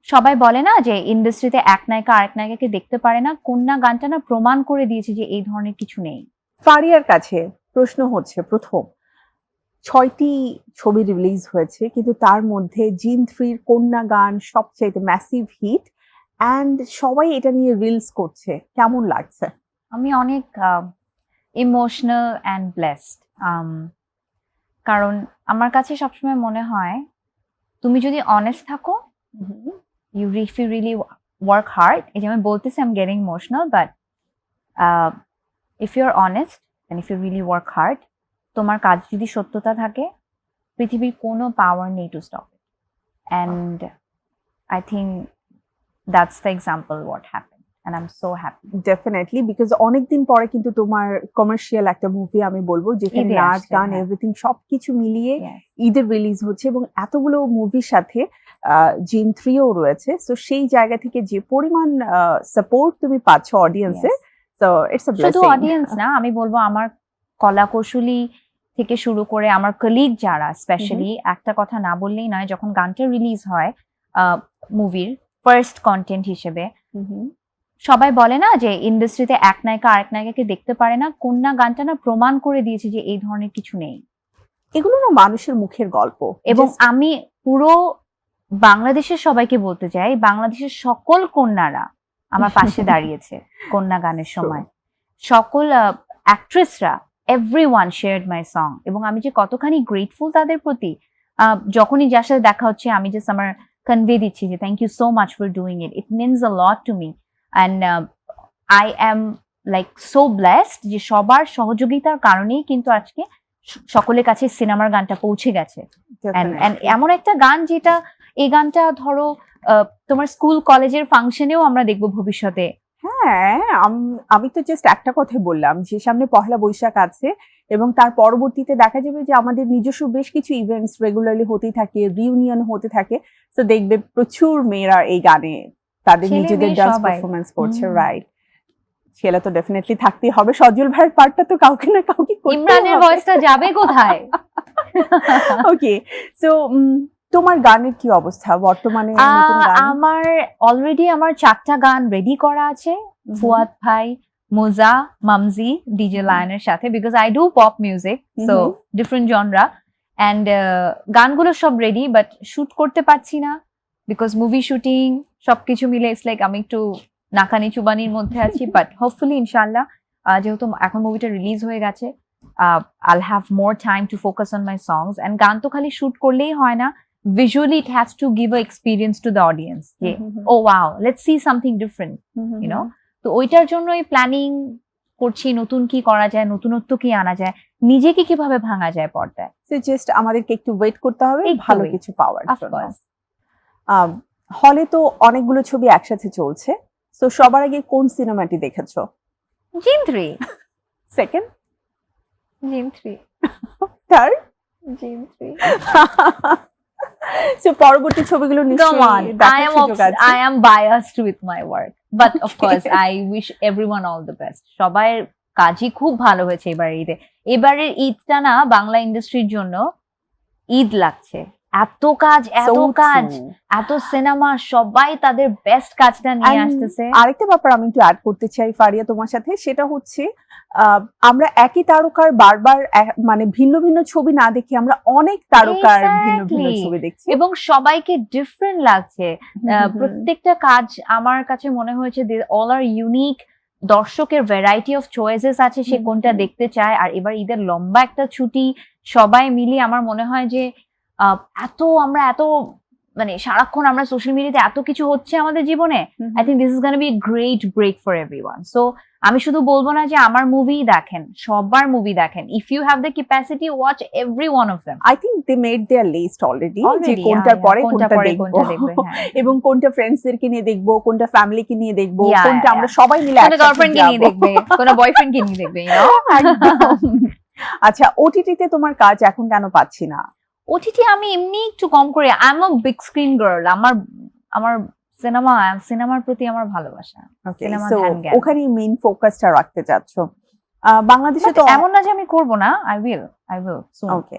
সবাই বলে না যে ইন্ডাস্ট্রিতে এক নায়িকা আরেক নায়িকাকে দেখতে পারে না, কন্যা গানটা না প্রমাণ করে দিয়েছে যে এই ধরনের কিছু নেই। ফারিয়ার কাছে প্রশ্ন হচ্ছে, প্রথম 6টি ছবি রিলিজ হয়েছে, কিন্তু তার মধ্যে জিন 3-র কন্যা গান সবচাইতে ম্যাসিভ হিট, অ্যান্ড সবাই এটা নিয়ে রিলস করছে। কেমন লাগছে? আমি অনেক ইমোশনাল অ্যান্ড ব্লেসড, কারণ আমার কাছে সবসময় মনে হয় তুমি যদি অনেস্ট থাকো, if you really work hard, এই যে আমি বলতেছি I'm getting emotional, but if you're honest and if you really work hard, তোমার কাজ যদি সত্যতা থাকে, পৃথিবীর কোনো পাওয়ার নেই to stop it. And I think that's the example what happened, and I'm so happy. Definitely, because অনেকদিন পরে কিন্তু তোমার কমার্শিয়াল একটা মুভি আমি বলবো, যেখানে ঈদে নাচ আসছে, গান হ্যাঁ। এভরিথিং সবকিছু মিলিয়ে Yes. ঈদের রিলিজ হচ্ছে, এবং এতগুলো মুভির সাথে জিন 3ও রয়েছে। সো সেই জায়গা থেকে যে পরিমাণ সাপোর্ট তুমি পাচ্ছ অডিয়েন্সের, Yes. সো ইটস আ শুধু ব্লেসিং। অডিয়েন্স না, আমি বলবো আমার কলা কৌশলী থেকে শুরু করে আমার কলিগ যারা, স্পেশালি একটা কথা না বললেই নয়, যখন গানটা রিলিজ হয় মুভির ফার্স্ট কন্টেন্ট হিসেবে, সবাই বলে না যে ইন্ডাস্ট্রিতে এক নায়িকা আরেক নায়িকাকে দেখতে পারে না, কন্যা গানটা না প্রমাণ করে দিয়েছে যে এই ধরনের কিছু নেই। এগুলো না মানুষের মুখের গল্প, এবং আমি পুরো বাংলাদেশের সবাইকে বলতে চাই, বাংলাদেশের সকল কন্যারা আমার পাশে দাঁড়িয়েছে কন্যা গানের সময়। সকল অ্যাক্ট্রেসরা, এভরিওয়ান শেয়ার্ড মাই সং, এবং আমি যে কতখানি গ্রেটফুল তাদের প্রতি। যখনই যার সাথে দেখা হচ্ছে আমি জাস্ট আমার কনভে দিচ্ছি যে thank you so much for doing it, it means a lot to me, and I am like so blessed যে সবার সহযোগিতার কারণেই কিন্তু আজকে সকলের কাছে সিনেমার গানটা পৌঁছে গেছে। And এমন একটা গান যেটা, এই গানটা ধরো তোমার স্কুল কলেজের ফাংশনেও আমরা দেখবো ভবিষ্যতে। হ্যাঁ, আমি তো জাস্ট একটা কথা বললাম যে সামনে পহেলা বৈশাখ আছে, এবং তার পরবর্তীতে দেখা যাবে যে আমাদের নিজস্ব বেশ কিছু ইভেন্টস রেগুলারলি হতেই থাকে, রিউনিয়ন হতে থাকে। তো দেখবে প্রচুর মেয়েরা এই গানে তাদের ছেলে নিজেদের মেয়ে ডান্স সবাই। পারফরমেন্স করছে, রাইট? ছেলে তো ডেফিনেটলি থাকতেই হবে, সজল ভাইয়ের পার্টটা তো কাউকে না কাউকে করতেই ইমরানের হবে। ভয়েসটা যাবে কোথায়? ওকে, সো তোমার গানের কি অবস্থা বর্তমানে? নতুন গান? আমার অলরেডি আমার 4টা গান রেডি করা আছে ফুয়াদ ভাই, মোজা, মামজি, ডিজে লায়নের সাথে, because I do pop music, so different genre, and গানগুলো সব রেডি, বাট শুট করতে পারছি না বিকজ মুভি শুটিং সবকিছু মিলে ইটস লাইক আমি একটু নাকানি চুবানির মধ্যে আছি। বাট হোপফুলি ইনশাল্লাহ, যেহেতু এখন মুভিটা রিলিজ হয়ে গেছে, I'll have more time to focus on my songs, and গান তো খালি শুট করলেই হয় না, visually it has to give a experience to the audience, oh wow, let's see something different, you know. তো ওইটার জন্যই প্ল্যানিং করছি, নতুন কি করা যায়, নতুনত্ব কি আনা যায়, নিজেকে কিভাবে ভাঙা যায় পর্দায়। সো জাস্ট আমাদেরকে একটু ওয়েট করতে হবে ভালো কিছু পাওয়ার Of জন্য। course. হলে তো অনেকগুলো ছবি একসাথে চলছে, সো সবার আগে কোন সিনেমাটি দেখেছো? জিন 3, সেকেন্ড, জিন 3, থার্ড, জিন 3. সো পরবর্তী ছবিগুলো Come নিশ্চয়ই on, দেখার সুযোগ আছে। I am biased with my work, but of course I wish everyone all the best. সবার কাজই খুব ভালো হয়েছে এবারে ঈদে। এবারের ঈদটা না বাংলা ইন্ডাস্ট্রির জন্য ঈদ লাগছে, এত কাজ, এত So কাজ, true. এত সিনেমা, সবাই তাদের বেস্ট কাজটা নিয়ে And আসতেছে। আরেকটা ব্যাপার আমি একটু অ্যাড করতে চাই ফারিয়া তোমার সাথে, সেটা হচ্ছে আমরা একই তারকার বারবার মানে ভিন্ন ভিন্ন ছবি না দেখে আমরা অনেক তারকার ভিন্ন ভিন্ন Exactly. ছবি দেখছি, এবং সবাইকে ডিফারেন্ট লাগছে। প্রত্যেকটা কাজ আমার কাছে মনে হয়েছে অল আর ইউনিক, দর্শকের ভ্যারাইটি অফ চয়েসেস আছে, সে কোনটা দেখতে চায়। আর এবার ঈদের লম্বা একটা ছুটি, সবাই মিলিয়ে আমার মনে হয় যে আমরা এত মানে সারাক্ষণ আমরা সোশ্যাল মিডিয়াতে এত কিছু হচ্ছে আমাদের জীবনে, I think this is gonna be great break for everyone. So আমি শুধু বলবো না যে আমার মুভি দেখেন, সবার মুভি দেখেন, if you have the capacity watch every one of them. I think they made their list already, যে কোনটার পরে কোনটা দেখবো, এবং কোনটা ফ্রেন্ডসদেরকে নিয়ে দেখবো, কোনটা ফ্যামিলিকে নিয়ে দেখবো, কোনটা আমরা সবাই মিলে কোন গার্লফ্রেন্ডকে নিয়ে দেখবে, কোন বয়ফ্রেন্ডকে নিয়ে দেখবে, ইউ নো। আচ্ছা, ওটিটিতে তোমার কাজ এখন কেন পাচ্ছি না? ওটিটি আমি এমনি একটু কম করি, I am a big screen girl. আমার সিনেমার প্রতি আমার ভালোবাসা, সিনেমা ধ্যান জ্ঞান। ওখানে মেইন ফোকাসটা রাখতে চাচ্ছ। বাংলাদেশে তো এমন না যে আমি করব না, আই উইল সুন। ওকে,